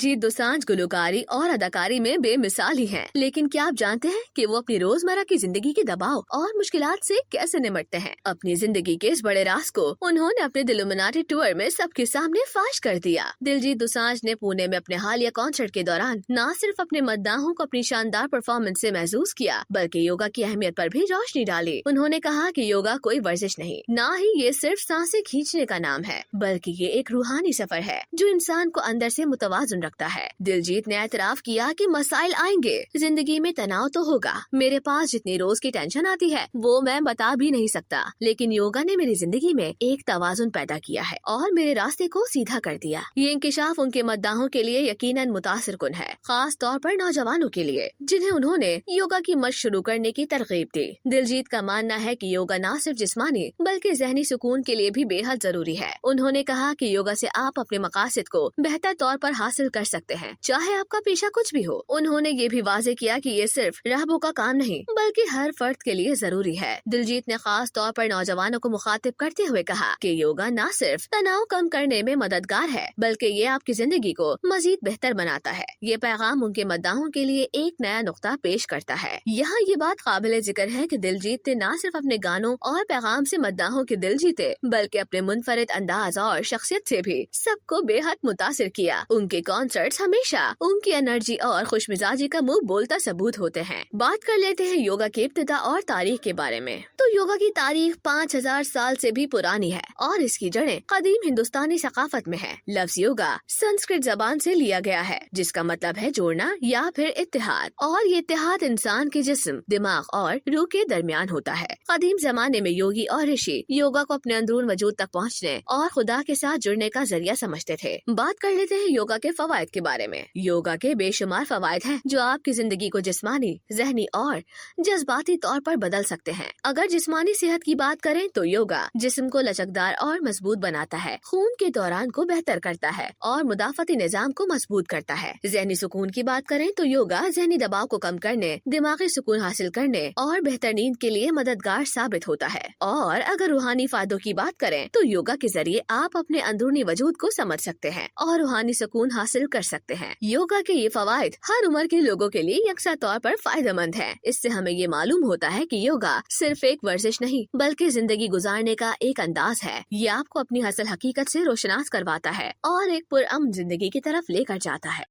दिलजीत दोसांझ गुलकारी और अदाकारी में बेमिसाल ही हैं, लेकिन क्या आप जानते हैं कि वो अपनी रोजमर्रा की जिंदगी के दबाव और मुश्किलात से कैसे निपटते हैं? अपनी जिंदगी के इस बड़े राज को उन्होंने अपने दिलुमिनाटी टूर में सबके सामने फाश कर दिया। दिलजीत दोसांझ ने पुणे में अपने हालिया कॉन्सर्ट के दौरान न सिर्फ अपने मद्दाहों को अपनी शानदार परफॉर्मेंस से महसूस किया, बल्कि योगा की अहमियत पर भी रोशनी डाली। उन्होंने कहा कि योगा कोई वर्जिश नहीं, न ही ये सिर्फ सांसें खींचने का नाम है, बल्कि ये एक रूहानी सफर है जो इंसान को अंदर से मुतवाजुन रखता है। दिलजीत ने एतराफ किया कि मसाइल आएंगे, जिंदगी में तनाव तो होगा। मेरे पास जितनी रोज की टेंशन आती है वो मैं बता भी नहीं सकता, लेकिन योगा ने मेरी जिंदगी में एक तवाजुन पैदा किया है और मेरे रास्ते को सीधा कर दिया। ये इंकिशाफ उनके मद्दाहों के लिए यकीनन मुतासिरकुन है, खास तौर पर नौजवानों के लिए जिन्हें उन्होंने योगा की मशक शुरू करने की तरगीब दी। दिलजीत का मानना है कि योगा न सिर्फ जिस्मानी बल्कि ज़हनी सुकून के लिए भी बेहद जरूरी है। उन्होंने कहा कि योगा से आप अपने मकासद को बेहतर तौर पर हासिल कर सकते हैं, चाहे आपका पेशा कुछ भी हो। उन्होंने ये भी वाजे किया कि ये सिर्फ रहबों का काम नहीं बल्कि हर फर्द के लिए जरूरी है। दिलजीत ने खास तौर पर नौजवानों को मुखातिब करते हुए कहा कि योगा न सिर्फ तनाव कम करने में मददगार है, बल्कि ये आपकी जिंदगी को मजीद बेहतर बनाता है। ये पैगाम उनके मद्दाहों के लिए एक नया नुक्ता पेश करता है। यहाँ ये बात काबिल जिक्र है कि दिलजीत ने न सिर्फ अपने गानों और पैगाम से मद्दाहों के दिल जीते, बल्कि अपने मुनफरिद अंदाज और शख्सियत से भी सबको बेहद मुतासिर किया। उनके कॉन्सर्ट्स हमेशा उनकी एनर्जी और खुशमिजाजी का मुंह बोलता सबूत होते हैं। बात कर लेते हैं योगा की इब्तिदा और तारीख के बारे में। तो योगा की तारीख 5000 साल से भी पुरानी है और इसकी जड़ें कदीम हिंदुस्तानी सकाफत में है। लफ्ज योगा संस्कृत जबान से लिया गया है, जिसका मतलब है जोड़ना या फिर इत्तेहाद, और ये इत्तेहाद इंसान के जिस्म, दिमाग और रूह के दरमियान होता है। कदीम जमाने में योगी और ऋषि योगा को अपने अंदरून वजूद तक पहुँचने और खुदा के साथ जुड़ने का जरिया समझते थे। बात कर लेते हैं योगा के फवायद के बारे में। योगा के बेशुमार फवायद हैं जो आपकी जिंदगी को जिस्मानी, ज़हनी और जज्बाती तौर पर बदल सकते हैं। अगर जिस्मानी सेहत की बात करें तो योगा जिस्म को लचकदार और मजबूत बनाता है, खून के दौरान को बेहतर करता है और मुदाफती निजाम को मजबूत करता है। ज़हनी सुकून की बात करें तो योगा ज़हनी दबाव को कम करने, दिमागी सुकून हासिल करने और बेहतर नींद के लिए मददगार साबित होता है। और अगर रूहानी फायदों की बात करें तो योगा के जरिए आप अपने अंदरूनी वजूद को समझ सकते हैं और रूहानी सुकून हासिल कर सकते हैं। योगा के ये फवायद हर उम्र के लोगों के लिए यकसा तौर पर फायदेमंद है। इससे हमें ये मालूम होता है कि योगा सिर्फ एक वर्जिश नहीं बल्कि जिंदगी गुजारने का एक अंदाज है। ये आपको अपनी असल हकीकत से रोशनास करवाता है और एक पुरअमन जिंदगी की तरफ लेकर जाता है।